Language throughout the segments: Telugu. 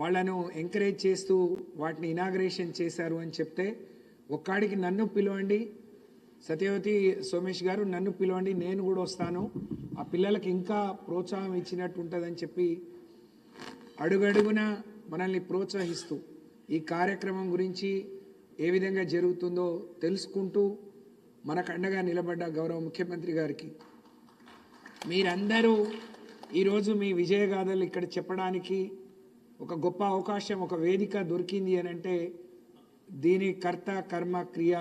వాళ్ళను ఎంకరేజ్ చేస్తూ వాటిని ఇనాగ్రేషన్ చేశారు అని చెప్తే ఒక్కడికి నన్ను పిలవండి, సత్యవతి సోమేష్ గారు నన్ను పిలవండి, నేను కూడా వస్తాను, ఆ పిల్లలకి ఇంకా ప్రోత్సాహం ఇచ్చినట్టు ఉంటుందని చెప్పి అడుగడుగున మనల్ని ప్రోత్సహిస్తూ ఈ కార్యక్రమం గురించి ఏ విధంగా జరుగుతుందో తెలుసుకుంటూ మనకు అండగా నిలబడ్డ గౌరవ ముఖ్యమంత్రి గారికి మీరందరూ ఈరోజు మీ విజయగాథలు ఇక్కడ చెప్పడానికి ఒక గొప్ప అవకాశం, ఒక వేదిక దొరికింది అని అంటే దీని కర్త కర్మ క్రియ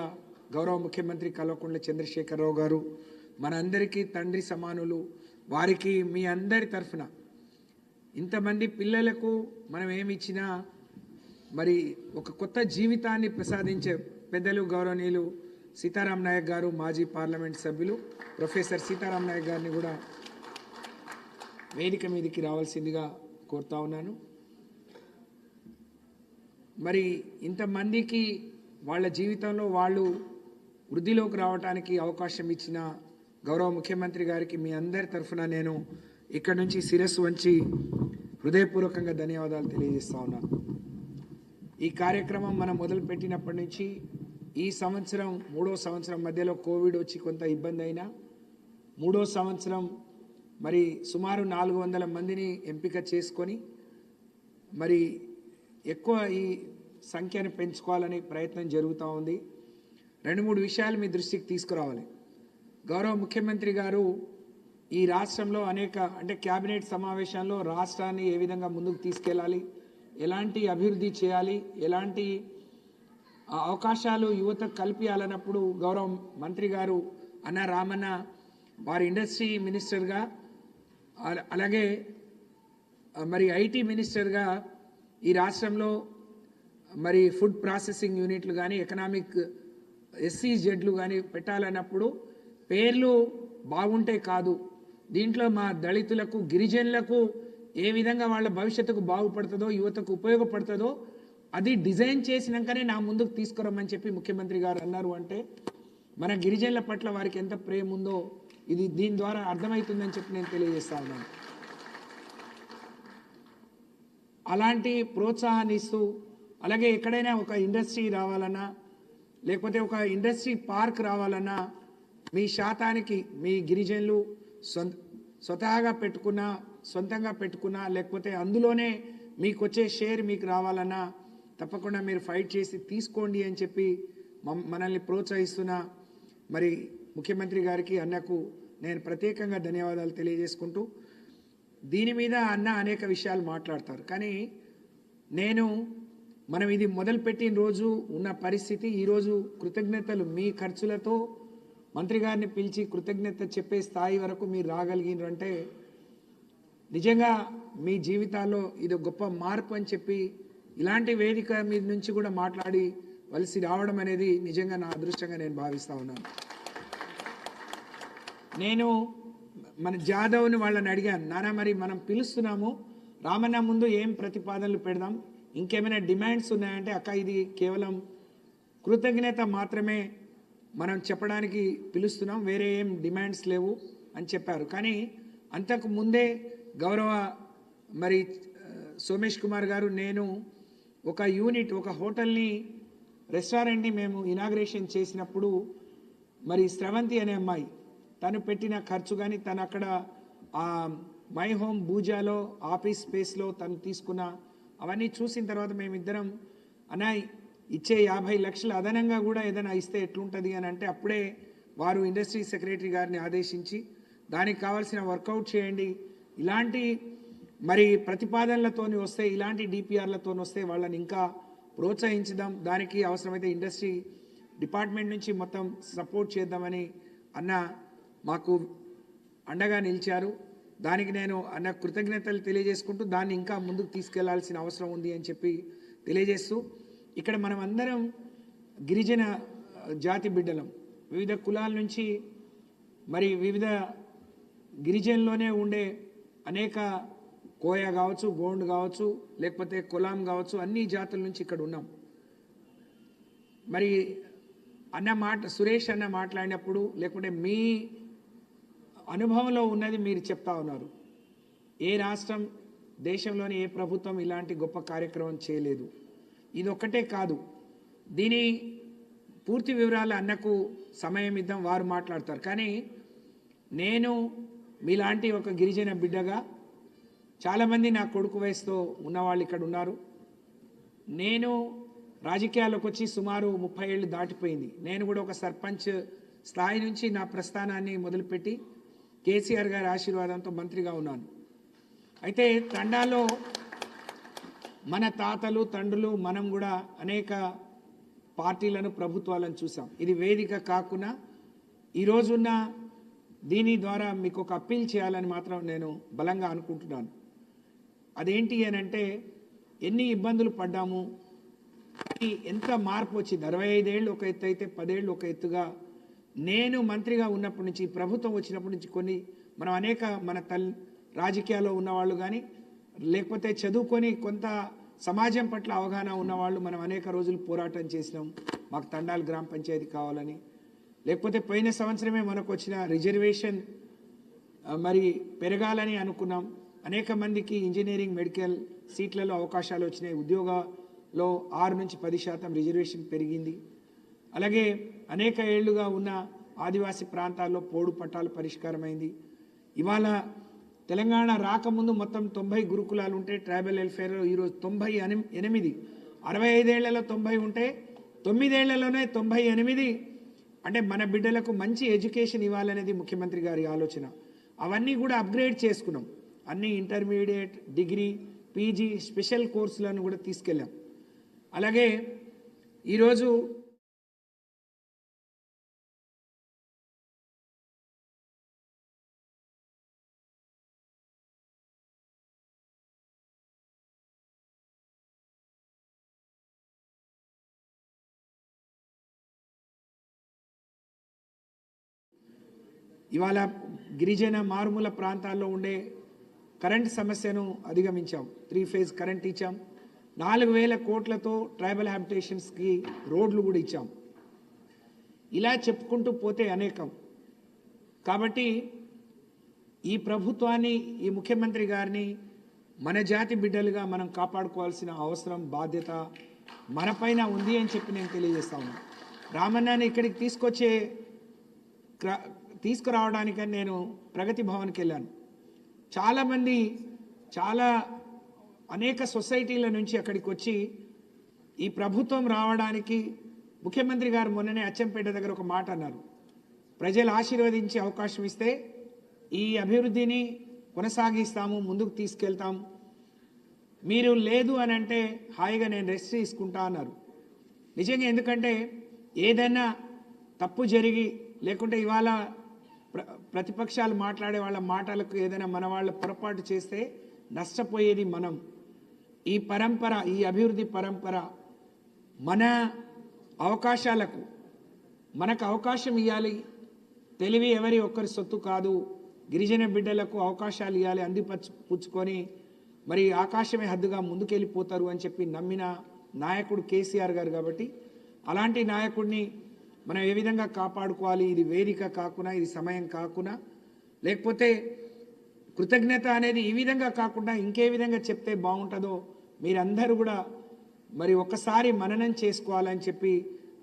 గౌరవ ముఖ్యమంత్రి కల్వకుంట్ల చంద్రశేఖరరావు గారు, మనందరికీ తండ్రి సమానులు. వారికి మీ అందరి తరఫున ఇంతమంది పిల్లలకు మనం ఏమి ఇచ్చినా మరి ఒక కొత్త జీవితాన్ని ప్రసాదించే పెద్దలు గౌరవనీయులు సీతారాం నాయక్ గారు, మాజీ పార్లమెంట్ సభ్యులు ప్రొఫెసర్ సీతారాం నాయక్ గారిని కూడా వేదిక మీదకి రావాల్సిందిగా కోరుతా ఉన్నాను. మరి ఇంతమందికి వాళ్ళ జీవితంలో వాళ్ళు వృద్ధిలోకి రావడానికి అవకాశం ఇచ్చిన గౌరవ ముఖ్యమంత్రి గారికి మీ అందరి తరఫున నేను ఇక్కడ నుంచి శిరస్సు వంచి హృదయపూర్వకంగా ధన్యవాదాలు తెలియజేస్తా ఉన్నాను. ఈ కార్యక్రమం మనం మొదలుపెట్టినప్పటి నుంచి ఈ సంవత్సరం 3వ సంవత్సరం మధ్యలో కోవిడ్ వచ్చి కొంత ఇబ్బంది అయినా 3వ సంవత్సరం మరి సుమారు 400 మందిని ఎంపిక చేసుకొని మరి ఎక్కువ ఈ సంఖ్యను పెంచుకోవాలని ప్రయత్నం జరుగుతూ ఉంది. 2-3 విషయాలు మీ దృష్టికి తీసుకురావాలి. గౌరవ ముఖ్యమంత్రి గారు ఈ రాష్ట్రంలో అంటే క్యాబినెట్ సమావేశంలో రాష్ట్రాన్ని ఏ విధంగా ముందుకు తీసుకెళ్ళాలి, ఎలాంటి అభివృద్ధి చేయాలి, ఎలాంటి అవకాశాలు యువతకు కల్పించాలన్నప్పుడు గౌరవ మంత్రి గారు అన్న రామన్న వారి ఇండస్ట్రీ మినిస్టర్గా అలాగే మరి ఐటీ మినిస్టర్గా ఈ రాష్ట్రంలో మరి ఫుడ్ ప్రాసెసింగ్ యూనిట్లు కానీ ఎకనామిక్ SEZలు కానీ పెట్టాలన్నప్పుడు పేర్లు బాగుంటే కాదు, దీంట్లో మా దళితులకు గిరిజనులకు ఏ విధంగా వాళ్ళ భవిష్యత్తుకు బాగుపడుతుందో యువతకు ఉపయోగపడుతుందో అది డిజైన్ చేసినాకనే నా ముందుకు తీసుకురమ్మని చెప్పి ముఖ్యమంత్రి గారు అన్నారు. అంటే మన గిరిజనుల పట్ల వారికి ఎంత ప్రేమ ఉందో ఇది దీని ద్వారా అర్థమవుతుందని చెప్పి నేను తెలియజేస్తా ఉన్నాను. అలాంటి ప్రోత్సాహాన్ని ఇస్తూ అలాగే ఎక్కడైనా ఒక ఇండస్ట్రీ రావాలన్నా లేకపోతే ఒక ఇండస్ట్రీ పార్క్ రావాలన్నా మీ శాతానికి మీ గిరిజనులు స్వతహాగా పెట్టుకున్నా సొంతంగా పెట్టుకున్నా లేకపోతే అందులోనే మీకు వచ్చే షేర్ మీకు రావాలన్నా తప్పకుండా మీరు ఫైట్ చేసి తీసుకోండి అని చెప్పి మనల్ని ప్రోత్సహిస్తున్న మరి ముఖ్యమంత్రి గారికి అన్నకు నేను ప్రత్యేకంగా ధన్యవాదాలు తెలియజేసుకుంటూ దీని మీద అన్న అనేక విషయాలు మాట్లాడతారు. కానీ మనం ఇది మొదలుపెట్టిన రోజు ఉన్న పరిస్థితి ఈరోజు కృతజ్ఞతలు మీ ఖర్చులతో మంత్రి గారిని పిలిచి కృతజ్ఞత చెప్పే స్థాయి వరకు మీరు రాగలిగినారంటే నిజంగా మీ జీవితాల్లో ఇది గొప్ప మార్పు అని చెప్పి ఇలాంటి వేదిక మీద నుంచి కూడా మాట్లాడి వలసి రావడం అనేది నిజంగా నా అదృష్టంగా నేను భావిస్తూ ఉన్నాను. నేను మన జాదవ్ని వాళ్ళని అడిగాను, నానా మరి మనం పిలుస్తున్నాము రామన్న ముందు ఏం ప్రతిపాదనలు పెడదాం, ఇంకేమైనా డిమాండ్స్ ఉన్నాయంటే అక్క ఇది కేవలం కృతజ్ఞత మాత్రమే మనం చెప్పడానికి పిలుస్తున్నాం, వేరే ఏం డిమాండ్స్ లేవు అని చెప్పారు. కానీ అంతకు ముందే గౌరవ మరి సోమేష్ కుమార్ గారు నేను ఒక యూనిట్ ఒక హోటల్ని రెస్టారెంట్ని మేము ఇనాగ్రేషన్ చేసినప్పుడు మరి స్రవంతి అనే అమ్మాయి తను పెట్టిన ఖర్చు కానీ తను అక్కడ మై హోమ్ బూజాలో ఆఫీస్ స్పేస్లో తను తీసుకున్న అవన్నీ చూసిన తర్వాత మేమిద్దరం అన్న ఇచ్చే 50 లక్షలు అదనంగా కూడా ఏదైనా ఇస్తే ఎట్లుంటుంది అని అంటే అప్పుడే వారు ఇండస్ట్రీ సెక్రటరీ గారిని ఆదేశించి దానికి కావాల్సిన వర్కౌట్ చేయండి, ఇలాంటి మరి ప్రతిపాదనలతో వస్తే ఇలాంటి DPRలతో వస్తే వాళ్ళని ఇంకా ప్రోత్సహించుదాం, దానికి అవసరమైతే ఇండస్ట్రీ డిపార్ట్మెంట్ నుంచి మొత్తం సపోర్ట్ చేద్దామని అన్న మాకు అండగా నిలిచారు. దానికి నేను అన్న కృతజ్ఞతలు తెలియజేసుకుంటూ దాన్ని ఇంకా ముందుకు తీసుకెళ్లాల్సిన అవసరం ఉంది అని చెప్పి తెలియజేస్తూ ఇక్కడ మనం అందరం గిరిజన జాతి బిడ్డలం, వివిధ కులాల నుంచి మరి వివిధ గిరిజనలోనే ఉండే అనేక కోయ కావచ్చు, గోండ్ కావచ్చు, లేకపోతే కొలాం కావచ్చు, అన్ని జాతుల నుంచి ఇక్కడ ఉన్నాం. మరి సురేష్ అన్న మాట్లాడినప్పుడు లేకుంటే మీ అనుభవంలో ఉన్నది మీరు చెప్తా ఉన్నారు. ఏ రాష్ట్రం దేశంలోని ఏ ప్రభుత్వం ఇలాంటి గొప్ప కార్యక్రమం చేయలేదు. ఇది ఒక్కటే కాదు, దీని పూర్తి వివరాలు అన్నకు సమయం ఇద్దాం, వారు మాట్లాడతారు. కానీ నేను మీలాంటి ఒక గిరిజన బిడ్డగా, చాలామంది నా కొడుకు వయసుతో ఉన్నవాళ్ళు ఇక్కడ ఉన్నారు. నేను రాజకీయాల్లోకి వచ్చి సుమారు 30 ఏళ్ళు దాటిపోయింది. నేను కూడా ఒక సర్పంచ్ స్థాయి నుంచి నా ప్రస్థానాన్ని మొదలుపెట్టి కేసీఆర్ గారి ఆశీర్వాదంతో మంత్రిగా ఉన్నాను. అయితే తండాలో మన తాతలు తండ్రులు మనం కూడా అనేక పార్టీలను ప్రభుత్వాలను చూసాం. ఇది వేదిక కాకుండా ఈరోజున్న దీని ద్వారా మీకు ఒక అప్పీల్ చేయాలని మాత్రం నేను బలంగా అనుకుంటున్నాను. అదేంటి అని అంటే, ఎన్ని ఇబ్బందులు పడ్డాము, ఎంత మార్పు వచ్చింది. 65 ఏళ్ళు ఒక ఎత్తు అయితే 10 ఏళ్ళు ఒక ఎత్తుగా నేను మంత్రిగా ఉన్నప్పటి నుంచి, ప్రభుత్వం వచ్చినప్పటి నుంచి మనం అనేక మన రాజకీయాల్లో ఉన్నవాళ్ళు కానీ, లేకపోతే చదువుకొని కొంత సమాజం పట్ల అవగాహన ఉన్నవాళ్ళు మనం అనేక రోజులు పోరాటం చేసినాం. మాకు తండాలు గ్రామ పంచాయతీ కావాలని, లేకపోతే పోయిన సంవత్సరమే మనకు వచ్చిన రిజర్వేషన్ మరి పెరగాలని అనుకున్నాం. అనేక మందికి ఇంజనీరింగ్ మెడికల్ సీట్లలో అవకాశాలు వచ్చినాయి. ఉద్యోగాల్లో 6 నుంచి 10% రిజర్వేషన్ పెరిగింది. అలాగే అనేక ఏళ్లుగా ఉన్న ఆదివాసీ ప్రాంతాల్లో పోడు పట్టాలు పరిష్కారమైంది. ఇవాళ తెలంగాణ రాకముందు మొత్తం 90 గురుకులాలు ఉంటే ట్రైబల్ వెల్ఫేర్లో ఈరోజు 98, 65 ఏళ్లలో 90 ఉంటే 9 ఏళ్లలోనే 98. అంటే మన బిడ్డలకు మంచి ఎడ్యుకేషన్ ఇవ్వాలనేది ముఖ్యమంత్రి గారి ఆలోచన. అవన్నీ కూడా అప్గ్రేడ్ చేసుకున్నాం. అన్ని ఇంటర్మీడియట్, డిగ్రీ, పీజీ, స్పెషల్ కోర్సులను కూడా తీసుకెళ్ళాం. అలాగే ఈరోజు ఇవాళ గిరిజన మారుమూల ప్రాంతాల్లో ఉండే కరెంట్ సమస్యను అధిగమించాం. 3 ఫేజ్ కరెంట్ ఇచ్చాం. 4000 కోట్లతో ట్రైబల్ హ్యాబిటేషన్స్కి రోడ్లు కూడా ఇచ్చాం. ఇలా చెప్పుకుంటూ పోతే అనేకం. కాబట్టి ఈ ప్రభుత్వాన్ని, ఈ ముఖ్యమంత్రి గారిని మన జాతి బిడ్డలుగా మనం కాపాడుకోవాల్సిన అవసరం, బాధ్యత మనపైన ఉంది అని చెప్పి నేను తెలియజేస్తాను. రామన్నని ఇక్కడికి తీసుకురావడానికని నేను ప్రగతి భవన్కి వెళ్ళాను. చాలామంది అనేక సొసైటీల నుంచి అక్కడికి వచ్చి ఈ ప్రభుత్వం రావడానికి ముఖ్యమంత్రి గారు మొన్ననే అచ్చంపేట దగ్గర ఒక మాట అన్నారు. ప్రజలు ఆశీర్వదించే అవకాశం ఇస్తే ఈ అభివృద్ధిని కొనసాగిస్తాము, ముందుకు తీసుకెళ్తాం. మీరు లేదు అని అంటే హాయిగా నేను రెస్ట్ తీసుకుంటా అన్నారు. నిజంగా, ఎందుకంటే ఏదైనా తప్పు జరిగి, లేకుంటే ఇవాళ ప్రతిపక్షాలు మాట్లాడే వాళ్ళ మాటలకు ఏదైనా మన వాళ్ళు పొరపాటు చేస్తే నష్టపోయేది మనం. ఈ పరంపర, ఈ అభివృద్ధి పరంపర, మన అవకాశాలకు మనకు అవకాశం ఇవ్వాలి. తెలివి ఎవరి ఒక్కరి సొత్తు కాదు. గిరిజన బిడ్డలకు అవకాశాలు ఇవ్వాలి, పుచ్చుకొని మరి ఆకాశమే హద్దుగా ముందుకెళ్ళిపోతారు అని చెప్పి నమ్మిన నాయకుడు కేసీఆర్ గారు. కాబట్టి అలాంటి నాయకుడిని మనం ఏ విధంగా కాపాడుకోవాలి? ఇది వేదిక కాకుండా, ఇది సమయం కాకుండా, లేకపోతే కృతజ్ఞత అనేది ఈ విధంగా కాకుండా ఇంకే విధంగా చెప్తే బాగుంటుందో మీరందరూ కూడా మరి ఒక్కసారి మననం చేసుకోవాలని చెప్పి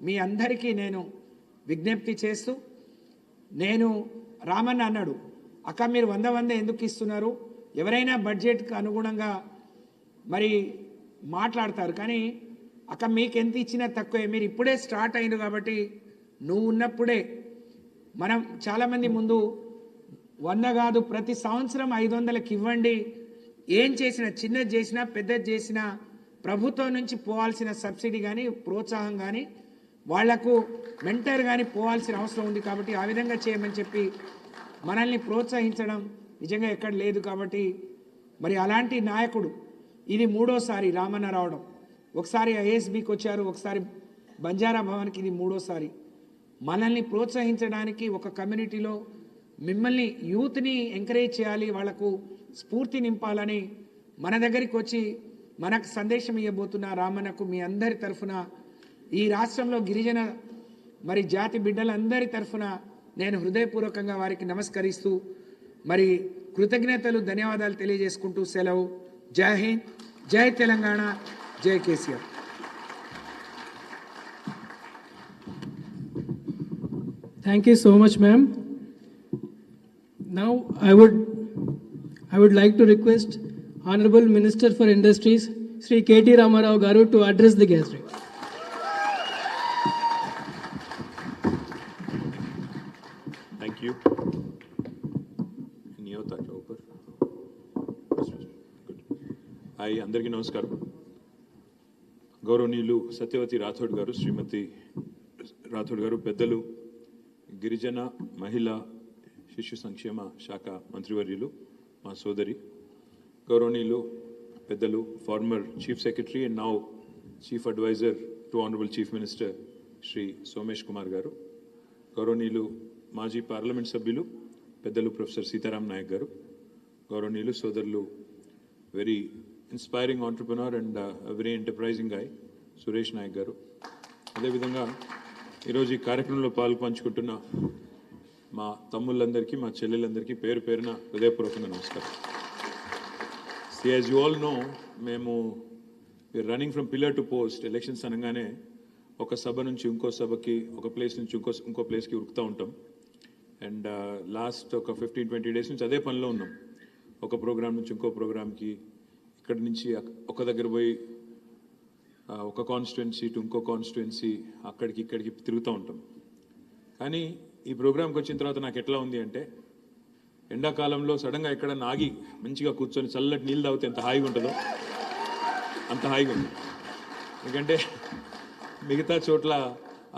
మీ అందరికీ నేను విజ్ఞప్తి చేస్తూ, నేను రామన్న అన్నాడు, అక్క మీరు 100 ఎందుకు ఇస్తున్నారు? ఎవరైనా బడ్జెట్కి అనుగుణంగా మరి మాట్లాడతారు, కానీ అక్క మీకు ఎంత ఇచ్చినా తక్కువే. మీరు ఇప్పుడే స్టార్ట్ అయ్యారు కాబట్టి, నువ్వు ఉన్నప్పుడే మనం చాలామంది ముందు 100 కాదు, ప్రతి సంవత్సరం 500కి ఇవ్వండి. ఏం చేసినా, చిన్నది చేసినా పెద్దది చేసినా ప్రభుత్వం నుంచి పోవాల్సిన సబ్సిడీ కానీ, ప్రోత్సాహం కానీ, వాళ్లకు మెంటర్ కానీ పోవాల్సిన అవసరం ఉంది. కాబట్టి ఆ విధంగా చేయమని చెప్పి మనల్ని ప్రోత్సహించడం నిజంగా ఎక్కడ లేదు. కాబట్టి మరి అలాంటి నాయకుడు, ఇది 3వసారి రామన్న రావడం. ఒకసారి ఐఎస్బీకి వచ్చారు, ఒకసారి బంజారా భవన్కి, ఇది 3వసారి. మనల్ని ప్రోత్సహించడానికి ఒక కమ్యూనిటీలో మిమ్మల్ని యూత్ని ఎంకరేజ్ చేయాలి, వాళ్లకు స్ఫూర్తి నింపాలని మన దగ్గరికి వచ్చి మనకు సందేశం ఇవ్వబోతున్న రామన్నకు మీ అందరి తరఫున, ఈ రాష్ట్రంలో గిరిజన మరి జాతి బిడ్డలందరి తరఫున నేను హృదయపూర్వకంగా వారికి నమస్కరిస్తూ మరి కృతజ్ఞతలు, ధన్యవాదాలు తెలియజేసుకుంటూ సెలవు. జై హింద్, జై తెలంగాణ, జై KCR. Thank you so much, ma'am. Now I would like to request Honorable Minister for Industries, Sri KT Ramarao Garu, to address the gathering. Thank you. Hi, అందరికీ నమస్కారం. గౌరవనీయులు సత్యవతి రాథోడ్ గారు, శ్రీమతి రాథోడ్ గారు, పెద్దలు, గిరిజన మహిళా శిశు సంక్షేమ శాఖ మంత్రివర్యులు, మా సోదరి, గౌరవనీయులు పెద్దలు, former chief secretary and now chief adviser to honourable chief minister Shri Somesh Kumar garu, గౌరవనీయులు మాజీ పార్లమెంట్ సభ్యులు పెద్దలు ప్రొఫెసర్ సీతారాం నాయక్ గారు, గౌరవనీయులు సోదరులు very inspiring entrepreneur and very enterprising guy Suresh Nayak garu, అదేవిధంగా ఈరోజు ఈ కార్యక్రమంలో పంచుకుంటున్న మా తమ్ముళ్ళందరికీ, మా చెల్లెలందరికీ పేరు పేరున హృదయపూర్వకంగా నమస్కారం. యాజ్ యూ ఆల్ నో, మేము running from pillar to post. Elections అనగానే ఒక సభ నుంచి ఇంకో సభకి, ఒక ప్లేస్ నుంచి ఇంకో ప్లేస్కి ఉరుకుతూ ఉంటాం. అండ్ లాస్ట్ ఒక 15-20 డేస్ నుంచి అదే పనిలో ఉన్నాం. ఒక ప్రోగ్రామ్ నుంచి ఇంకో ప్రోగ్రామ్కి, ఇక్కడి నుంచి ఒక దగ్గర పోయి ఒక కాన్స్టిట్యుయెన్సీ టు ఇంకో కాన్స్టిట్యుయెన్సీ, అక్కడికి ఇక్కడికి తిరుగుతూ ఉంటాం. కానీ ఈ ప్రోగ్రామ్కి వచ్చిన తర్వాత నాకు ఎట్లా ఉంది అంటే, ఎండాకాలంలో సడన్గా ఎక్కడ ఆగి మంచిగా కూర్చొని చల్లటి నీళ్ళు తాగితే ఎంత హాయిగా ఉంటుందో అంత హాయిగా ఉంది. ఎందుకంటే మిగతా చోట్ల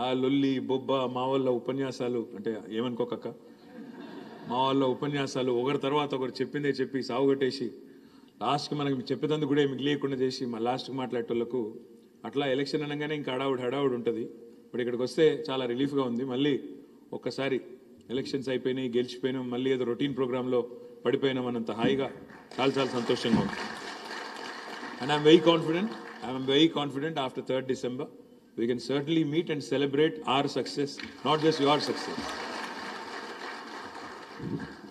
ఆ లొల్లి బొబ్బ, మా వాళ్ళ ఉపన్యాసాలు, అంటే ఏమనుకోకక్క, మా వాళ్ళ ఉపన్యాసాలు ఒకరి తర్వాత ఒకరు చెప్పిందే చెప్పి సాగుగట్టేసి లాస్ట్కి మనకి చెప్పేదందుకు కూడా మిగిలియకుండా చేసి మా లాస్ట్కి మాట్లాడేటోళ్ళకు, అట్లా ఎలక్షన్ అనగానే ఇంకా హడావుడి ఉంటుంది. ఇప్పుడు ఇక్కడికి వస్తే చాలా రిలీఫ్గా ఉంది. మళ్ళీ ఒక్కసారి ఎలక్షన్స్ అయిపోయినాయి, గెలిచిపోయినాం, మళ్ళీ ఏదో రొటీన్ ప్రోగ్రాంలో పడిపోయినాం అన్నంత హాయిగా చాలా సంతోషంగా ఉంది. And I'm very confident after 3rd December we can certainly meet and celebrate our success, not just your success.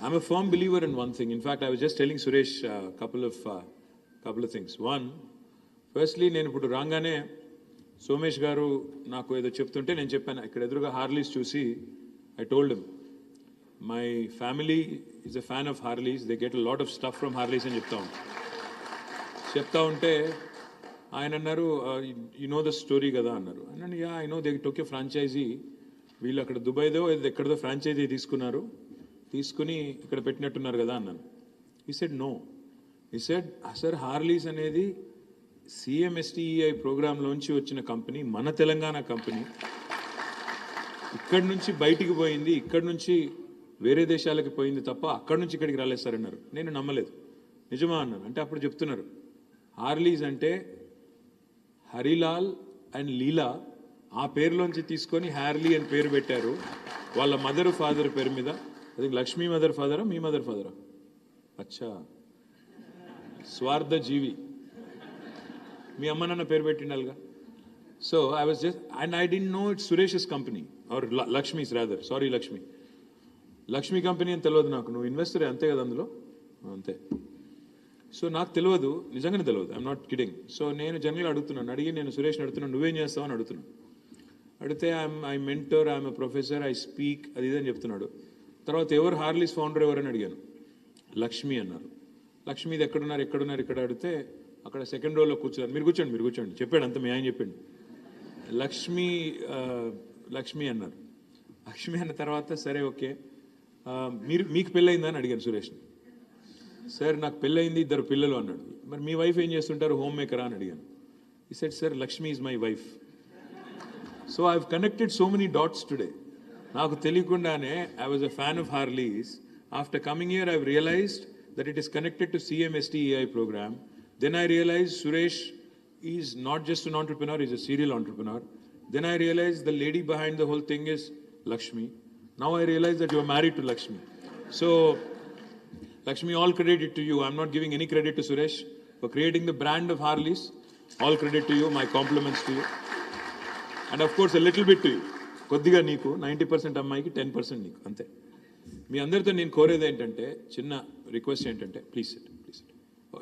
I'm a firm believer in one thing. In fact, I was just telling Suresh couple of things. One, firstly, నేను ఇప్పుడు రాగానే సోమేష్ గారు నాకు ఏదో చెప్తుంటే నేను చెప్పాను, ఇక్కడ ఎదురుగా హార్లీస్ చూసి I told him, my family is a fan of Harleys. They get a lot of stuff from Harleys అని చెప్తా ఉంటే ఆయన అన్నారు, యు నో ద స్టోరీ కదా అన్నారు. అన్నాను, yeah I know, they took a franchise. వీళ్ళు అక్కడ దుబాయ్దో ఎక్కడదో ఫ్రాంచైజీ తీసుకుని ఇక్కడ పెట్టినట్టున్నారు కదా అన్నాను. ఈ సెడ్ నో. ఈ సెడ్ సార్, హార్లీస్ అనేది CMSTEI ప్రోగ్రాంలోంచి వచ్చిన కంపెనీ, మన తెలంగాణ కంపెనీ. ఇక్కడి నుంచి బయటికి పోయింది, ఇక్కడి నుంచి వేరే దేశాలకి పోయింది తప్ప అక్కడి నుంచి ఇక్కడికి రాలేదు సార్ అన్నారు. నేను నమ్మలేదు. నిజమా అన్నాను. అంటే అప్పుడు చెప్తున్నారు, హార్లీస్ అంటే హరిలాల్ అండ్ లీలా ఆ పేరులోంచి తీసుకొని హ్యార్లీ అని పేరు పెట్టారు వాళ్ళ మదర్ ఫాదర్ పేరు మీద. అది లక్ష్మీ మదర్ ఫాదరా, మీ మదర్ ఫాదరా? అచ్చా, స్వార్థ జీవి, మీ అమ్మ నాన్న పేరు పెట్టిండాలిగా. So I was just, and I didn't know it's Suresh's company or Lakshmi's rather, sorry Lakshmi company అని తెలియదు నాకు. నువ్వు ఇన్వెస్టరే అంతే కదా అందులో? అంతే. సో నాకు తెలియదు, నిజంగానే తెలియదు, ఐఎమ్ నాట్ కిడింగ్. సో నేను జనరల్గా అడుగుతున్నాను, నేను సురేష్ని అడుగుతున్నాను, నువ్వేం చేస్తావు అని అడుగుతున్నాను. అడిగితే I mentor, I'm a professor, I speak, అది ఇదని చెప్తున్నాడు. తర్వాత ఎవరు హార్లీస్ ఫౌండర్ ఎవరని అడిగాను. లక్ష్మి అన్నారు. లక్ష్మీది ఎక్కడున్నారు ఇక్కడ అడిగితే అక్కడ సెకండ్ రోలో కూర్చున్నారు. మీరు కూర్చోండి చెప్పాడు, అంత మీ ఆయన చెప్పండి. లక్ష్మి అన్నారు. లక్ష్మి అన్న తర్వాత సరే ఓకే, మీకు పెళ్ళయిందా అని అడిగాను సురేష్ని. సార్ నాకు పెళ్ళయింది, 2 పిల్లలు అన్నాడు. మరి మీ వైఫ్ ఏం చేస్తుంటారు, హోమ్ మేకరా అని అడిగాను. He said sir, Lakshmi is my wife. So I have connected so many dots today. నాకు తెలియకుండానే I was a fan of Harleys. After coming here I realized that it is connected to CMSTEI program. Then I realized Suresh is not just an entrepreneur, he's a serial entrepreneur. Then I realized the lady behind the whole thing is Lakshmi. Now I realize that you are married to Lakshmi. So Lakshmi, all credit to you. I'm not giving any credit to Suresh for creating the brand of Harleys. All credit to you. My compliments to you. And of course a little bit to you. కొద్దిగా నీకు 90% అమ్మాయికి 10% నీకు, అంతే. మీ అందరితో నేను కోరేది ఏంటంటే, చిన్న రిక్వెస్ట్ ఏంటంటే, ప్లీజ్ సిట్.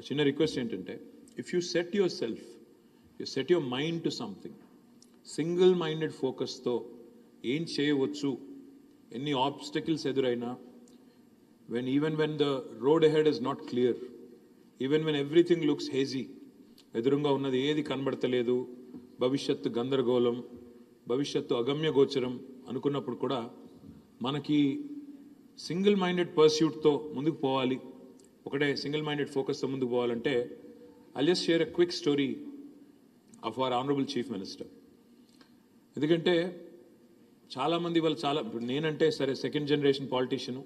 చిన్న రిక్వెస్ట్ ఏంటంటే, if you set your mind to something, single minded ఫోకస్తో ఏం చేయవచ్చు, ఎన్ని ఆబ్స్టకిల్స్ ఎదురైనా, even when the road ahead is not clear, even when everything looks hazy, ఎదురుగా ఉన్నది ఏది కనబడతలేదు, భవిష్యత్తు గందరగోళం, భవిష్యత్తు అగమ్య గోచరం అనుకున్నప్పుడు కూడా మనకి సింగిల్ మైండెడ్ పర్స్యూట్తో ముందుకు పోవాలి, ఒకటే సింగిల్ మైండెడ్ ఫోకస్తో ముందుకు పోవాలంటే I'll just share a quick story of our honourable chief minister. ఎందుకంటే చాలామంది వాళ్ళు ఇప్పుడు నేనంటే సరే second generation politician,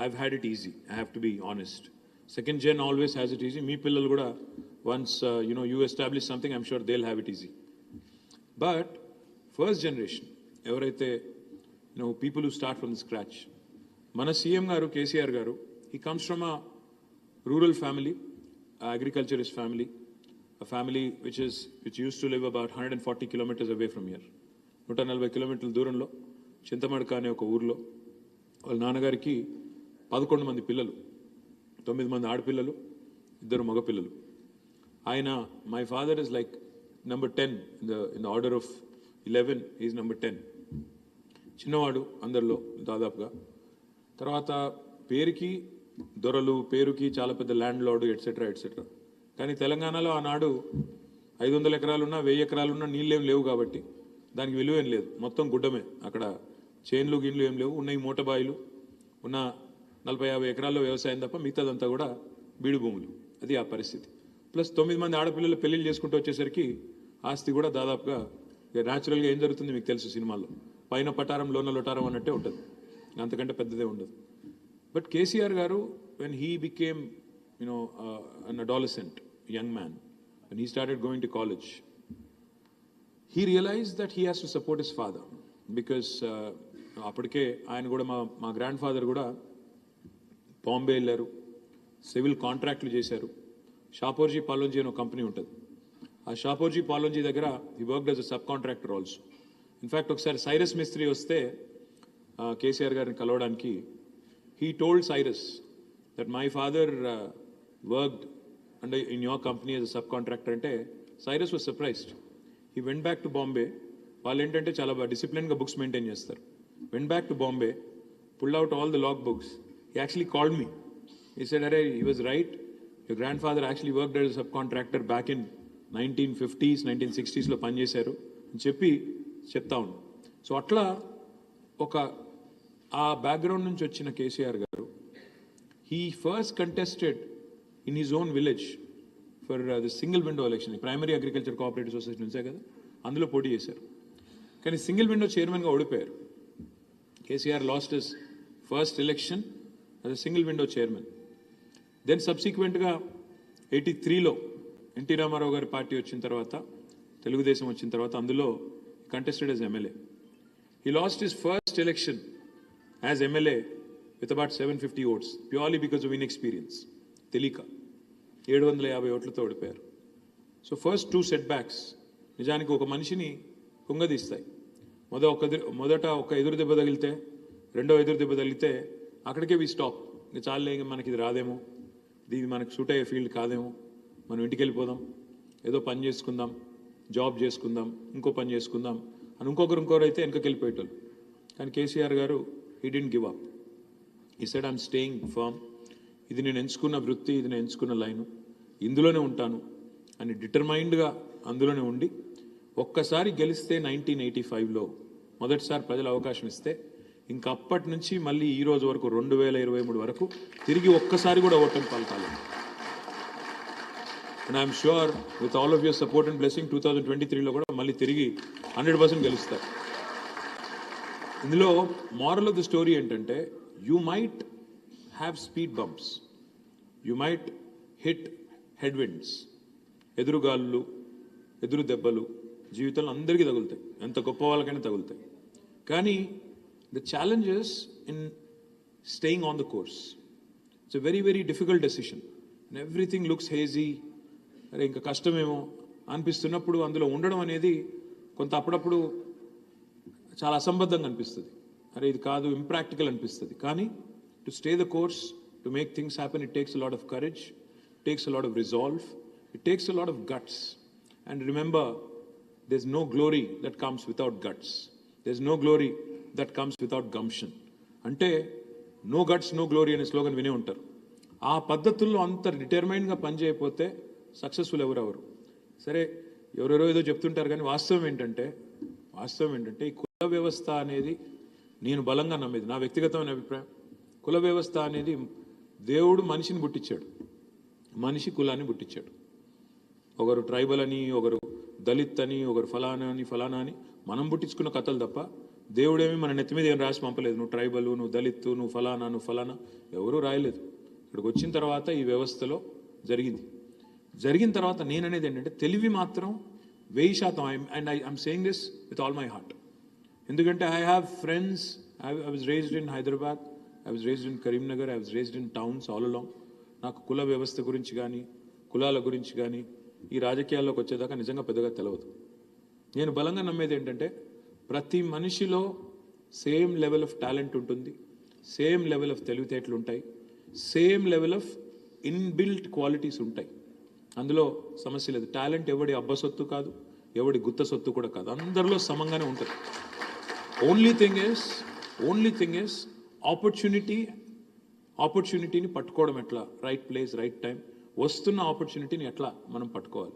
I've had it easy, I have to be honest. Second gen always has it easy. Me pillalu kuda once you establish something, I'm sure they'll have it easy. But first generation, evaraithe people who start from the scratch, mana CM garu KCR garu, he comes from a rural family, agriculturist family, a family which used to live about 140 kilometers away from here. 140 kilometers దూరంలో చింతమడక అనే ఒక ఊర్లో వాళ్ళ నాన్నగారికి 11 మంది పిల్లలు, 9 మంది ఆడపిల్లలు, 2 మగపిల్లలు. ఆయన my father is like number 10 in the order of 11, is number 10. చిన్నవాడు అందరిలో దాదాపుగా. తర్వాత పేరుకి దొరలు, పేరుకి చాలా పెద్ద ల్యాండ్ లార్డు, ఎట్సెట్రా ఎట్సెట్రా. కానీ తెలంగాణలో ఆనాడు 500 ఎకరాలున్నా 1000 ఎకరాలున్నా నీళ్ళేం లేవు కాబట్టి దానికి విలువ ఏం లేదు, మొత్తం గుడ్డమే. అక్కడ చేన్లు గిన్లు ఏం లేవు, ఉన్నాయి మూటబాయిలు, ఉన్న 40-50 ఎకరాల్లో వ్యవసాయం తప్ప మిగతాదంతా కూడా బీడు భూములు. అది ఆ పరిస్థితి. ప్లస్ 9 మంది ఆడపిల్లలు పెళ్లిళ్ళు చేసుకుంటూ వచ్చేసరికి ఆస్తి కూడా దాదాపుగా న్యాచురల్గా ఏం జరుగుతుంది మీకు తెలుసు, సినిమాల్లో పైన పటారం లోన లొటారం అన్నట్టే ఉంటుంది, అంతకంటే పెద్దదే ఉండదు. బట్ కేసీఆర్ గారు when he became an adolescent young man, when he started going to college, he realized that he has to support his father because అప్పటికే ఆయన కూడా మా గ్రాండ్ ఫాదర్ కూడా బాంబే వెళ్ళారు, సివిల్ కాంట్రాక్ట్లు చేశారు. షాపోర్జీ పాలోంజీ అనే ఒక కంపెనీ ఉంటుంది, ఆ షాపోర్జీ పాలోంజీ దగ్గర he worked as a sub contractor also. In fact ఒకసారి సైరస్ మిస్త్రీ వస్తే కేసీఆర్ గారిని కలవడానికి, he told Cyrus that my father worked and in your company as a sub contractor. అంటే Cyrus was surprised. He went back to Bombay. వాళ్ళు ఏంటంటే చాలా డిసిప్లిన్గా బుక్స్ మెయింటైన్ చేస్తారు. Went back to Bombay, pulled out all the log books. He actually called me. He said, "Arey, he was right. Your grandfather actually worked as a subcontractor back in 1950s, 1960s లో పనిచేశారు అని చెప్తా ఉన్నాను." సో అట్లా ఒక ఆ బ్యాక్గ్రౌండ్ నుంచి వచ్చిన కేసీఆర్ గారు, he first contested in his own village for the single window election, primary agriculture cooperative society నుంచే కదా, అందులో పోటీ చేశారు. కానీ సింగిల్ విండో చైర్మన్గా ఓడిపోయారు. KCR lost his first election as a single window chairman. Then సబ్సిక్వెంట్గా 83లో ఎన్టీ రామారావు గారి పార్టీ వచ్చిన తర్వాత, తెలుగుదేశం వచ్చిన తర్వాత అందులో contested as MLA. He lost his first election as MLA with about 750 votes purely because of inexperience. తెలియక 750 ఓట్లతో ఓడిపోయారు. సో ఫస్ట్ 2 సెట్ బ్యాక్స్ నిజానికి ఒక మనిషిని కుంగదీస్తాయి. మొదట ఒక ఎదురు దెబ్బ తగిలితే, రెండో ఎదురు దెబ్బ తగిలితే అక్కడికే వి స్టాప్. ఇంకా చాలే, మనకి ఇది రాదేమో, దీన్ని మనకు సూట్ అయ్యే ఫీల్డ్ కాదేమో, మనం ఇంటికి వెళ్ళిపోదాం, ఏదో పని చేసుకుందాం, జాబ్ చేసుకుందాం, ఇంకో పని చేసుకుందాం అని ఇంకొకరు అయితే వెనకకి వెళ్ళిపోయేటోళ్ళు. కానీ KCR garu he didn't give up. He said I'm staying firm. ఇది నేను ఎంచుకున్న వృత్తి, ఇది నేను ఎంచుకున్న లైను, ఇందులోనే ఉంటాను అని డిటర్మైండ్గా అందులోనే ఉండి, ఒక్కసారి గెలిస్తే 1985లో మొదటిసారి ప్రజలు అవకాశం ఇస్తే ఇంకా అప్పటి నుంచి మళ్ళీ ఈ రోజు వరకు 2023 వరకు తిరిగి ఒక్కసారి కూడా ఓటమి పాల్కాలేదు. And I'm sure with all of your support and blessing 2023లో కూడా మళ్ళీ తిరిగి 100% గెలుస్తారు. ఇందులో మారల్ ఆఫ్ ద స్టోరీ ఏంటంటే, you might have speed bumps, you might hit head winds, ఎదురుగాళ్ళు, ఎదురు దెబ్బలు జీవితంలో అందరికీ తగులుతాయి, ఎంత గొప్ప వాళ్ళకైనా తగులుతాయి. కానీ the challenges in staying on the course, it's a very very difficult decision and everything looks hazy. అరే ఇంకా కష్టమేమో అనిపిస్తున్నప్పుడు అందులో ఉండడం అనేది కొంత అప్పుడప్పుడు చాలా అసంబద్ధంగా అనిపిస్తుంది. అరే ఇది కాదు, ఇంప్రాక్టికల్ అనిపిస్తుంది. కానీ to stay the course, to make things happen, it takes a lot of courage. takes a lot of resolve, it takes a lot of guts. And remember, there's no glory that comes without guts. There's no glory that comes without gumption. అంటే నో గట్స్ నో గ్లోరీ అనే స్లోగన్ వినే ఉంటారు. ఆ పద్ధతుల్లో అంత డిటర్మైన్గా పనిచేయకపోతే సక్సెస్ఫుల్ ఎవరెవరు. సరే ఎవరెవరో ఏదో చెప్తుంటారు, కానీ వాస్తవం ఏంటంటే ఈ కుల వ్యవస్థ అనేది నేను బలంగా నమ్మేది, నా వ్యక్తిగతమైన అభిప్రాయం. కుల వ్యవస్థ అనేది దేవుడు మనిషిని పుట్టించాడు, మనిషి కులాన్ని పుట్టించాడు. ఒకరు ట్రైబల్ అని, ఒకరు దళిత్ అని, ఒకరు ఫలానా అని మనం పుట్టించుకున్న కథలు తప్ప దేవుడేమి మన నెత్తి మీద ఏం రాసి పంపలేదు. నువ్వు ట్రైబల్, నువ్వు దళిత్, నువ్వు ఫలానా ఎవరూ రాయలేదు. ఇక్కడికి వచ్చిన తర్వాత ఈ వ్యవస్థలో జరిగిన తర్వాత నేననేది ఏంటంటే తెలివి మాత్రం 1000%. And I'm saying this with all my heart. ఎందుకంటే I have friends. I was raised in Hyderabad, I was raised in Karimnagar, I was raised in towns all along. నాకు కుల వ్యవస్థ గురించి కానీ, కులాల గురించి కానీ ఈ రాజకీయాల్లోకి వచ్చేదాకా నిజంగా పెద్దగా తెలియదు. నేను బలంగా నమ్మేది ఏంటంటే ప్రతి మనిషిలో సేమ్ లెవెల్ ఆఫ్ టాలెంట్ ఉంటుంది, సేమ్ లెవెల్ ఆఫ్ తెలివితేటలు ఉంటాయి, same level of inbuilt qualities ఉంటాయి. అందులో సమస్య లేదు. టాలెంట్ ఎవడి అబ్బ సొత్తు కాదు, ఎవడి గుత్త సొత్తు కూడా కాదు, అందరిలో సమంగానే ఉంటుంది. ఓన్లీ థింగ్ ఇస్ ఆపర్చునిటీని పట్టుకోవడం ఎట్లా, రైట్ ప్లేస్ రైట్ టైం, వస్తున్న ఆపర్చునిటీని ఎట్లా మనం పట్టుకోవాలి.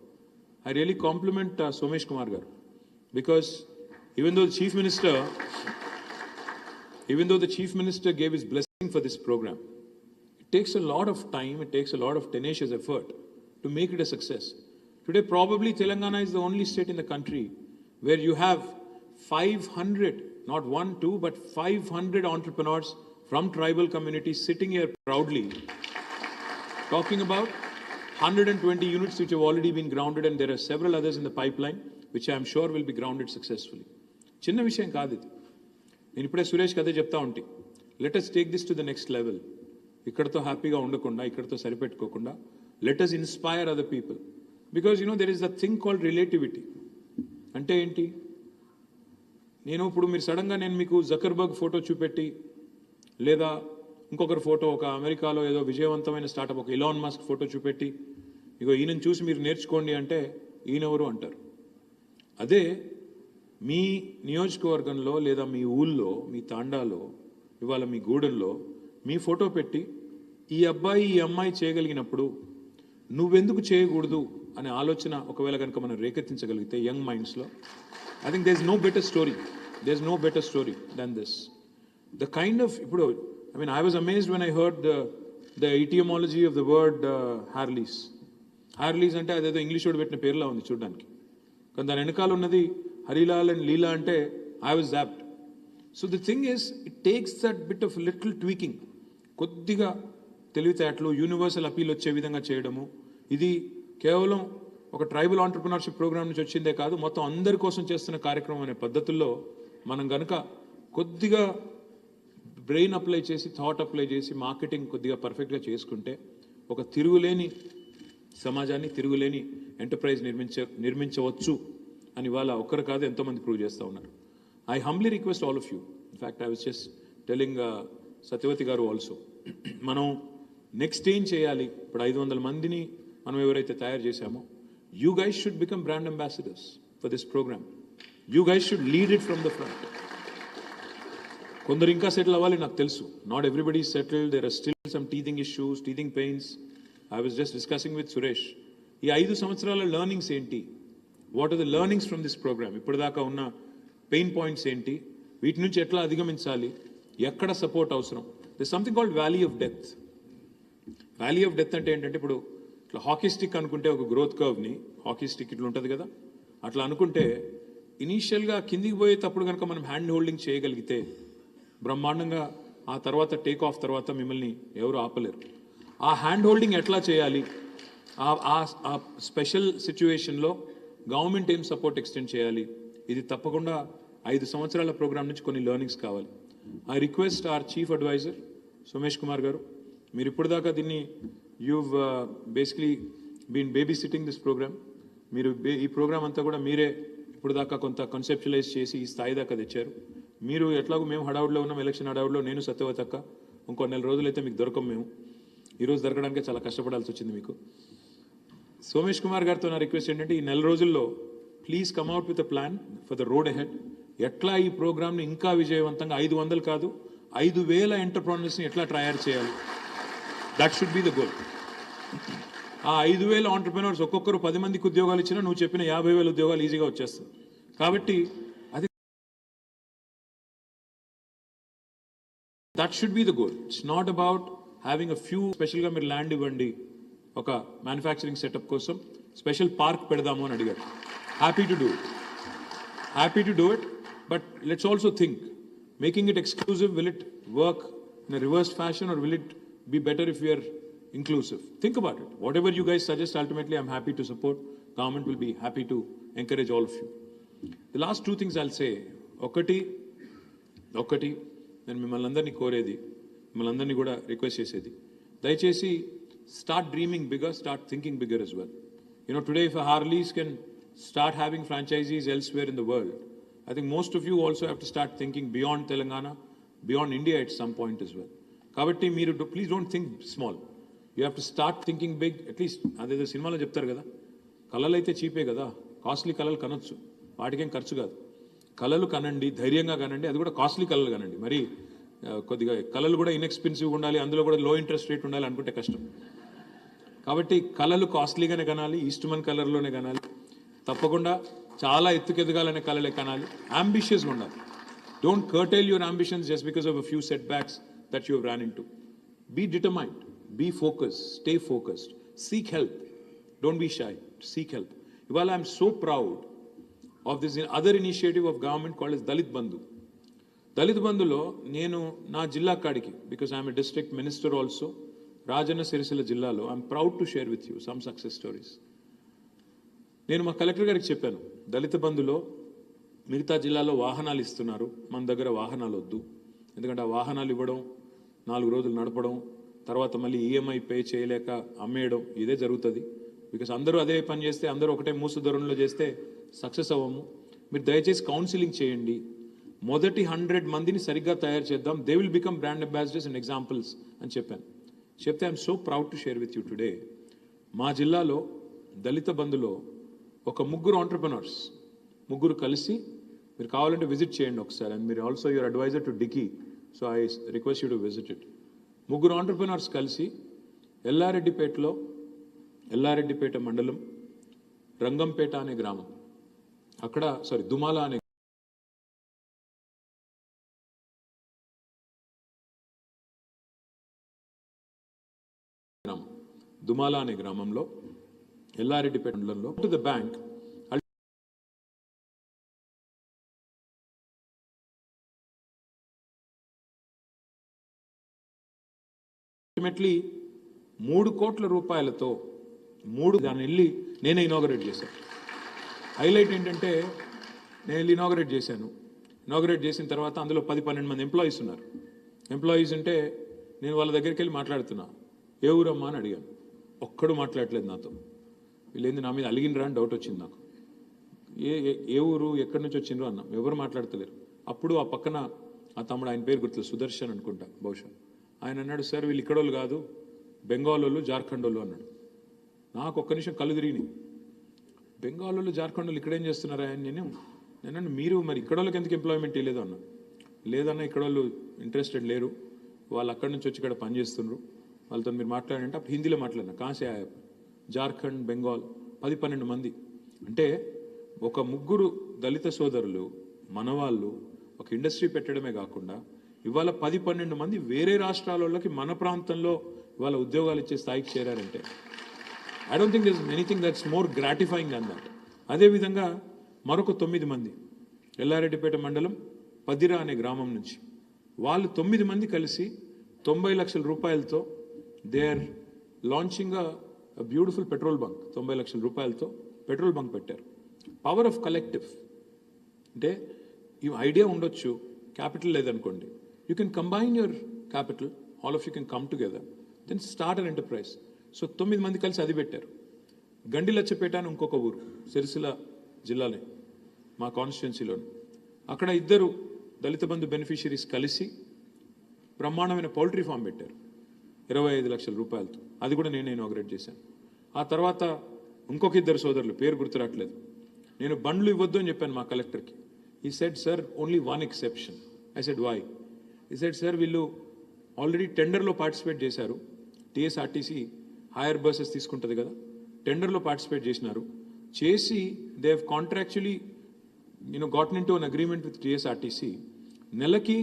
I really compliment Somesh Kumar garu, because even though the chief minister gave his blessing for this program, it takes a lot of time, it takes a lot of tenacious effort to make it a success. Today probably Telangana is the only state in the country where you have 500, not 1 2 but 500 entrepreneurs from tribal communities sitting here proudly talking about 120 units which have already been grounded, and there are several others in the pipeline which I am sure will be grounded successfully. చిన్న విషయం కాదు ఇది. నేను ఇప్పుడే సురేష్కి అదే చెప్తా ఉంటే, let us take this to the next level. ఇక్కడతో హ్యాపీగా ఉండకుండా, ఇక్కడతో సరిపెట్టుకోకుండా, let us inspire other people. Because there is the thing called relativity. అంటే ఏంటి, ఇప్పుడు మీరు సడన్గా నేను మీకు జకర్బర్గ్ ఫోటో చూపెట్టి, లేదా ఇంకొకరి ఫోటో, ఒక అమెరికాలో ఏదో విజయవంతమైన స్టార్టప్ ఒక ఇలాన్ మస్క్ ఫోటో చూపెట్టి, ఇగో ఈయనను చూసి మీరు నేర్చుకోండి అంటే ఈయనెవరు అంటారు. అదే మీ నియోజకవర్గంలో లేదా మీ ఊళ్ళో, మీ తాండాలో, ఇవాళ మీ గూడెంలో మీ ఫోటో పెట్టి ఈ అబ్బాయి ఈ అమ్మాయి చేయగలిగినప్పుడు నువ్వెందుకు చేయకూడదు అనే ఆలోచన ఒకవేళ కనుక మనం రేకెత్తించగలిగితే యంగ్ మైండ్స్లో, I think there is no better story than this. The kind of ఇప్పుడు I was amazed when I heard the etymology of the word Harleys. Harleys అంటే అదేదో ఇంగ్లీష్ వాడు పెట్టిన పేరులా ఉంది చూడడానికి, కానీ దాని వెనకాల ఉన్నది హరిలాల్ అండ్ లీలా అంటే I was zapped. So the thing is, it takes that bit of little tweaking, కొద్దిగా తెలివితేటలు, యూనివర్సల్ అపీల్ వచ్చే విధంగా చేయడము. ఇది కేవలం ఒక ట్రైబల్ ఆంటర్ప్రినర్షిప్ ప్రోగ్రామ్ నుంచి వచ్చిందే కాదు, మొత్తం అందరి కోసం చేస్తున్న కార్యక్రమం అనే పద్ధతుల్లో మనం కనుక కొద్దిగా బ్రెయిన్ అప్లై చేసి, థాట్ అప్లై చేసి, మార్కెటింగ్ కొద్దిగా పర్ఫెక్ట్గా చేసుకుంటే ఒక తిరుగులేని సమాజాన్ని, తిరుగులేని ఎంటర్ప్రైజ్ నిర్మించవచ్చు అని వాళ్ళ ఒక్కరు కాదు ఎంతోమంది ప్రూవ్ చేస్తూ ఉన్నారు. I humbly request all of you. In fact I was just telling Satyavathi garu also, మనం నెక్స్ట్ ఏం చేయాలి, ఇప్పుడు 500 మందిని మనం ఎవరైతే తయారు చేశామో, you guys should become brand ambassadors for this programme. You guys should lead it from the front. కొందరు ఇంకా సెటిల్ అవ్వాలి, నాకు తెలుసు. Not everybody is settled, there are still some teething issues, teething pains. I was just discussing with Suresh, ఈ 5 సంవత్సరాల లెర్నింగ్స్ ఏంటి, what are the learnings from this programme, ఇప్పటిదాకా ఉన్న పెయిన్ పాయింట్స్ ఏంటి, వీటి నుంచి ఎట్లా అధిగమించాలి, ఎక్కడ సపోర్ట్ అవసరం. This something called valley of death. Valley of death అంటే ఏంటంటే, ఇప్పుడు ఇట్లా హాకీ స్టిక్ అనుకుంటే, ఒక గ్రోత్ కర్వ్ని హాకీ స్టిక్ ఇట్లా ఉంటుంది కదా, అట్లా అనుకుంటే ఇనీషియల్గా కిందికి పోయేటప్పుడు కనుక మనం హ్యాండ్ హోల్డింగ్ చేయగలిగితే బ్రహ్మాండంగా, ఆ తర్వాత టేక్ ఆఫ్ తర్వాత మిమ్మల్ని ఎవరు ఆపలేరు. ఆ హ్యాండ్ హోల్డింగ్ ఎట్లా చేయాలి, ఆ స్పెషల్ సిచ్యువేషన్లో గవర్నమెంట్ ఏం సపోర్ట్ ఎక్స్టెండ్ చేయాలి, ఇది తప్పకుండా 5 సంవత్సరాల ప్రోగ్రామ్ నుంచి కొన్ని లెర్నింగ్స్ కావాలి. I request our chief adviser Somesh Kumar garu, మీరు ఇప్పుడు దాకా దీన్ని you've basically been babysitting this program. మీరు ఈ ప్రోగ్రామ్ అంతా కూడా మీరే ఇప్పుడు దాకా కొంత కన్సెప్చువలైజ్ చేసి ఈ స్థాయి దాకా తెచ్చారు. మీరు ఎట్లాగో మేము హడావుడిలో ఉన్నాం, ఎలక్షన్ హడావుడిలో, నేను సత్యవతక్క ఇంకో 4 రోజులైతే మీకు దొరకం మేము. ఈరోజు దొరకడానికి చాలా కష్టపడాల్సి వచ్చింది మీకు. సోమేష్ కుమార్ గారితో నా రిక్వెస్ట్ ఏంటంటే ఈ నెల రోజుల్లో please come out with a plan for the road ahead. ఎట్లా ఈ ప్రోగ్రామ్ని ఇంకా విజయవంతంగా 500 కాదు 5,000 ఎంటర్ప్రెన్యూర్స్ని ఎట్లా తయారు చేయాలి, that should be the goal. ఆ 5,000 ఆంటర్ప్రెన్యూర్స్ ఒక్కొక్కరు 10 మందికి ఉద్యోగాలు ఇచ్చినా నువ్వు చెప్పిన 50,000 ఉద్యోగాలు ఈజీగా వచ్చేస్తుంది. కాబట్టి అది that should be the goal. It's not about having a few. స్పెషల్గా మీరు ల్యాండ్ ఇవ్వండి ఒక మ్యానుఫ్యాక్చరింగ్ సెటప్ కోసం, స్పెషల్ పార్క్ పెడదాము అని అడిగారు. Happy to do it, but let's also think making it exclusive. Will it work in a reverse fashion or will it be better if we are inclusive? Think about it. Whatever you guys suggest, ultimately I'm happy to support. Government will be happy to encourage all of you. The last two things I'll say. ఒకటి నేను మిమ్మల్ని అందరినీ కోరేది, మిమ్మల్ని అందరినీ కూడా రిక్వెస్ట్ చేసేది, దయచేసి start dreaming bigger, start thinking bigger as well. Today if Harleys can start having franchisees elsewhere in the world, I think most of you also have to start thinking beyond Telangana, beyond India at some point as well. కాబట్టి మీరు please don't think small, you have to start thinking big. At least అదేదో సినిమాలో చెప్తారు కదా, కళలు అయితే చీపే కదా, కాస్ట్లీ కళలు కనొచ్చు, వాటికేం ఖర్చు కాదు. కళలు కనండి, ధైర్యంగా కనండి, అది కూడా కాస్ట్లీ కళలు కనండి. మరి కొద్దిగా కళలు కూడా ఇన్ఎక్స్పెన్సివ్గా ఉండాలి, అందులో కూడా లో ఇంట్రెస్ట్ రేట్ ఉండాలి అనుకుంటే కష్టం. కాబట్టి కళలు కాస్ట్లీగానే కనాలి, ఈస్ట్మన్ కలర్లోనే కనాలి, తప్పకుండా చాలా ఎత్తుకెదగాలనే కళలే కనాలి, అంబిషియస్గా ఉండాలి. Don't curtail your ambitions just because of a few set backs that you have ran into. Be determined, be focused, stay focused, seek help, don't be shy, seek help. While I'm so proud of this other initiative of government called as Dalit Bandhulo nenu na jilla kadiki, because I'm a district minister also, Rajanna Sirisila jillalo, I'm proud to share with you some success stories. నేను మా కలెక్టర్ గారికి చెప్పాను, దళిత బంధులో మిగతా జిల్లాలో వాహనాలు ఇస్తున్నారు, మన దగ్గర వాహనాలు వద్దు. ఎందుకంటే ఆ వాహనాలు ఇవ్వడం, 4 రోజులు నడపడం, తర్వాత మళ్ళీ ఈఎంఐ పే చేయలేక అమ్మేయడం, ఇదే జరుగుతుంది. బికాస్ అందరూ అదే పని చేస్తే, అందరూ ఒకటే మూసు ధోరణిలో చేస్తే సక్సెస్ అవ్వము. మీరు దయచేసి కౌన్సిలింగ్ చేయండి, మొదటి 100 మందిని సరిగ్గా తయారు చేద్దాం, they will become brand ambassadors and examples అని చెప్తే I'm so proud to share with you today. మా జిల్లాలో దళిత బంధులో ఒక 3 ఆంటర్ప్రెనర్స్, 3 కలిసి, మీరు కావాలంటే విజిట్ చేయండి ఒకసారి, అండ్ మీరు also your adviser to DICCI, so I request you to visit it. 3 entrepreneurs కలిసి ఎల్లారెడ్డిపేట మండలం రంగంపేట అనే గ్రామం, అక్కడ దుమాల అనే గ్రామంలో ఎల్లారెడ్డిపేట మండలంలో టు ద బ్యాంక్ అల్టిమేట్లీ 3 కోట్ల రూపాయలతో దాన్ని వెళ్ళి నేనే ఇనాగరేట్ చేశాను. హైలైట్ ఏంటంటే, నేను వెళ్ళి ఇనాగరేట్ చేసిన తర్వాత అందులో 10-12 మంది ఎంప్లాయీస్ ఉన్నారు. ఎంప్లాయీస్ అంటే నేను వాళ్ళ దగ్గరికి వెళ్ళి మాట్లాడుతున్నా, ఏ ఊరమ్మా అని అడిగాను. ఒక్కడు మాట్లాడలేదు నాతో. వీళ్ళేంది నా మీద అలిగినరా అని డౌట్ వచ్చింది నాకు. ఏ ఊరు, ఎక్కడి నుంచి వచ్చిండ్రు అన్నా, ఎవరు మాట్లాడతలేరు. అప్పుడు ఆ పక్కన ఆ తమ్ముడు, ఆయన పేరు గుర్తులేదు, సుదర్శన్ అనుకుంటా బహుశా, ఆయన అన్నాడు, సార్ వీళ్ళు ఇక్కడోళ్ళు కాదు, బెంగాల్ వాళ్ళు, జార్ఖండ్ వాళ్ళు అన్నాడు. నాకు ఒక్క నిమిషం కళ్ళు తిరిగినాయి. బెంగాల్ వాళ్ళు, జార్ఖండ్ వాళ్ళు ఇక్కడేం చేస్తున్నారా అని నేను మీరు మరి ఇక్కడ వాళ్ళకి ఎందుకు ఎంప్లాయ్మెంట్ ఇవ్వలేదు అన్నా. లేదన్నా, ఇక్కడ వాళ్ళు ఇంట్రెస్టెడ్ లేరు, వాళ్ళు అక్కడి నుంచి వచ్చి ఇక్కడ పనిచేస్తున్నారు, వాళ్ళతో మీరు మాట్లాడంటే అప్పుడు హిందీలో మాట్లాడినా. కాసే జార్ఖండ్, బెంగాల్ 10-12 మంది. అంటే ఒక 3 దళిత సోదరులు మనవాళ్ళు ఒక ఇండస్ట్రీ పెట్టడమే కాకుండా ఇవాళ 10-12 మంది వేరే రాష్ట్రాలకి మన ప్రాంతంలో ఇవాళ ఉద్యోగాలు ఇచ్చే స్థాయికి చేరారంటే I don't think there is anything that's more gratifying than that. అదేవిధంగా మరొక 9 మంది ఎల్లారెడ్డిపేట మండలం పదిరా అనే గ్రామం నుంచి, వాళ్ళు 9 మంది కలిసి 90 లక్షల రూపాయలతో they are launching a beautiful petrol bunk. 90 లక్షల రూపాయలతో పెట్రోల్ బంక్ పెట్టారు. పవర్ ఆఫ్ కలెక్టివ్ అంటే ఈ ఐడియా ఉండొచ్చు, క్యాపిటల్ లేదనుకోండి, you can combine your capital, all of you can come together, then start an enterprise. So 9 మంది కలిసి అది పెట్టారు. గండిలచ్చపేట అని ఇంకొక ఊరు సిరిసిల్ల జిల్లాలో మా కాన్స్టిట్యున్సీలోని, అక్కడ 2 దళిత బంధు బెనిఫిషియరీస్ కలిసి బ్రహ్మాండమైన పౌల్ట్రీ ఫామ్ పెట్టారు. 25 లక్షల రూపాయలతో. అది కూడా నేను ఇనాగరేట్ చేశాను. ఆ తర్వాత ఇంకొక ఇద్దరు సోదరులు, పేరు గుర్తురాట్లేదు, నేను బండ్లు ఇవ్వద్దు అని చెప్పాను మా కలెక్టర్కి. He said sir only one exception. I said why? He said sir వీళ్ళు ఆల్రెడీ టెండర్లో పార్టిసిపేట్ చేశారు. టీఎస్ఆర్టీసీ హైయర్ బస్సెస్ తీసుకుంటుంది కదా, టెండర్లో పార్టిసిపేట్ చేసినారు. చేసి they have contractually gotten into an agreement with TSRTC. నెలకి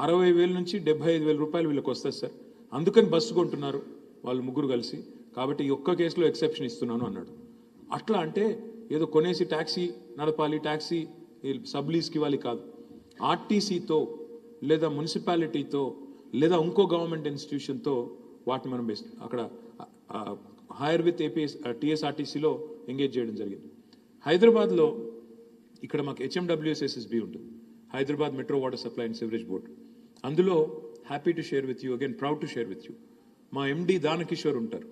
60,000 నుంచి 75,000 రూపాయలు వీళ్ళకి వస్తుంది సార్. అందుకని బస్సు కొంటున్నారు వాళ్ళు ముగ్గురు కలిసి. కాబట్టి ఈ ఒక్క కేసులో ఎక్సెప్షన్ ఇస్తున్నాను అన్నాడు. అట్లా అంటే ఏదో కొనేసి ట్యాక్సీ నడపాలి, ట్యాక్సీ సబ్ లీజ్కి ఇవ్వాలి కాదు. ఆర్టీసీతో లేదా మున్సిపాలిటీతో లేదా ఇంకో గవర్నమెంట్ ఇన్స్టిట్యూషన్తో వాటిని మనం అక్కడ హైర్ విత్ టీఎస్ఆర్టీసీలో ఎంగేజ్ చేయడం జరిగింది. హైదరాబాద్లో ఇక్కడ మాకు HMWSSB ఉంటుంది, Hyderabad metro water supply and sewerage board. అందులో happy to share with you, again proud to share with you, మా MD దానకిషోర్ ఉంటారు.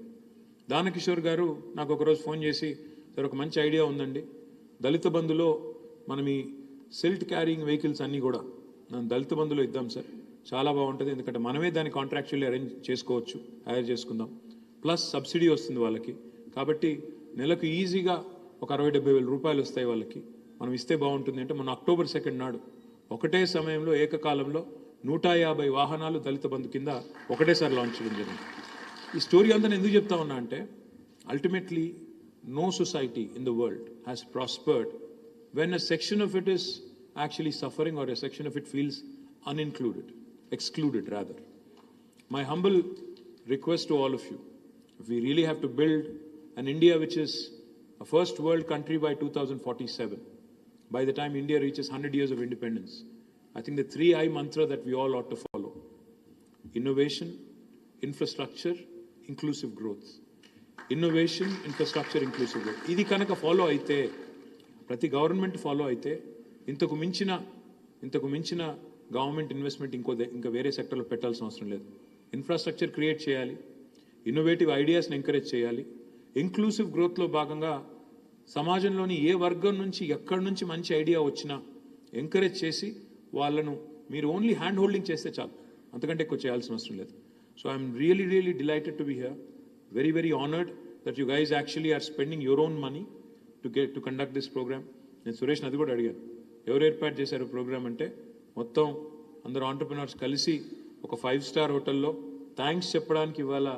దానకిషోర్ గారు నాకు ఒకరోజు ఫోన్ చేసి, సార్ ఒక మంచి ఐడియా ఉందండి, దళిత బంధులో మనం ఈ సిల్ట్ క్యారింగ్ వెహికల్స్ అన్నీ కూడా మనం దళిత బంధులో ఇద్దాం సార్, చాలా బాగుంటుంది, ఎందుకంటే మనమే దాన్ని కాంట్రాక్చువల్లీ అరేంజ్ చేసుకోవచ్చు, హైర్ చేసుకుందాం, ప్లస్ సబ్సిడీ వస్తుంది వాళ్ళకి. కాబట్టి నెలకు ఈజీగా ఒక 60,000-70,000 రూపాయలు వస్తాయి వాళ్ళకి, మనం ఇస్తే బాగుంటుంది అంటే మొన్న అక్టోబర్ 2 నాడు ఒకటే సమయంలో ఏకకాలంలో 150 వాహనాలు దళిత బంధు కింద ఒకటేసారి లాంచ్ చేయడం జరిగింది. ఈ స్టోరీ అంతా నేను ఎందుకు చెప్తా ఉన్నా అంటే, ultimately no society in the world has prospered when a section of it is actually suffering or a section of it feels unincluded, excluded rather. My humble request to all of you, if we really have to build an India which is a first world country by 2047, by the time India reaches 100 years of independence, I think the 3I mantra that we all ought to follow: innovation, infrastructure, inclusive growth. Innovation, infrastructure, inclusive growth. ఇది కనుక ఫాలో అయితే, ప్రతి గవర్నమెంట్ ఫాలో అయితే, ఇంతకు మించిన గవర్నమెంట్ ఇన్వెస్ట్మెంట్ ఇంకా వేరే సెక్టర్లో పెట్టాల్సిన అవసరం లేదు. ఇన్ఫ్రాస్ట్రక్చర్ క్రియేట్ చేయాలి, ఇన్నోవేటివ్ ఐడియాస్ని ఎంకరేజ్ చేయాలి. ఇంక్లూసివ్ గ్రోత్లో భాగంగా సమాజంలోని ఏ వర్గం నుంచి ఎక్కడి నుంచి మంచి ఐడియా వచ్చినా ఎంకరేజ్ చేసి వాళ్ళను మీరు ఓన్లీ హ్యాండ్ హోల్డింగ్ చేస్తే చాలు, అంతకంటే ఎక్కువ చేయాల్సిన అవసరం లేదు. So I'm really delighted to be here, very honoured that you guys actually are spending your own money to conduct this programme. నేను సురేష్ని అది కూడా అడిగాను, ఎవరు ఏర్పాటు చేశారు ప్రోగ్రామ్ అంటే, మొత్తం అందరు ఆంటర్ప్రినర్స్ కలిసి ఒక 5-స్టార్ హోటల్లో థ్యాంక్స్ చెప్పడానికి ఇవాళ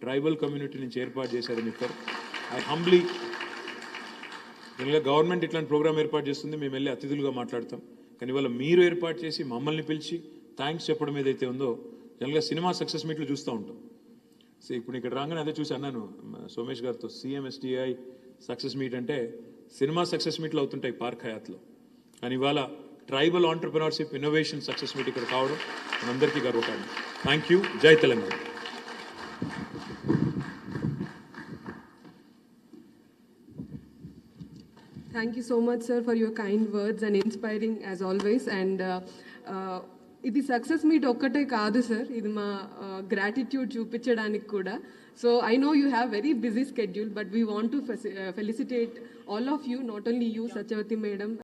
ట్రైబల్ కమ్యూనిటీ నుంచి ఏర్పాటు చేశారని చెప్పారు. ఐ హంబ్లీ, జనరల్గా గవర్నమెంట్ ఇట్లాంటి ప్రోగ్రామ్ ఏర్పాటు చేస్తుంది, మేము వెళ్ళి అతిథులుగా మాట్లాడతాం, కానీ ఇవాళ మీరు ఏర్పాటు చేసి మమ్మల్ని పిలిచి థ్యాంక్స్ చెప్పడం ఏదైతే ఉందో, జనరల్గా సినిమా సక్సెస్ మీట్లు చూస్తూ ఉంటాం. సో ఇప్పుడు ఇక్కడ రాగానే అదే చూసి అన్నాను సోమేష్ గారితో, CMSTEI సక్సెస్ మీట్ అంటే సినిమా సక్సెస్ మీట్లు అవుతుంటాయి పార్క్ హయాత్లో, కానీ ఇవాళ tribal entrepreneurship innovation success meet ఇక్కడ కావడం మనందరికీ గర్వకారణం. Thank you. జై Telangana. Thank you so much, sir, for your kind words and inspiring as always. And ఇది సక్సెస్ మీట్ ఒక్కటే కాదు సార్, ఇది మా గ్రాటిట్యూడ్ చూపించడానికి కూడా. So I know you have very busy schedule, but we want to felicitate all of you, not only you, Satyavati madam,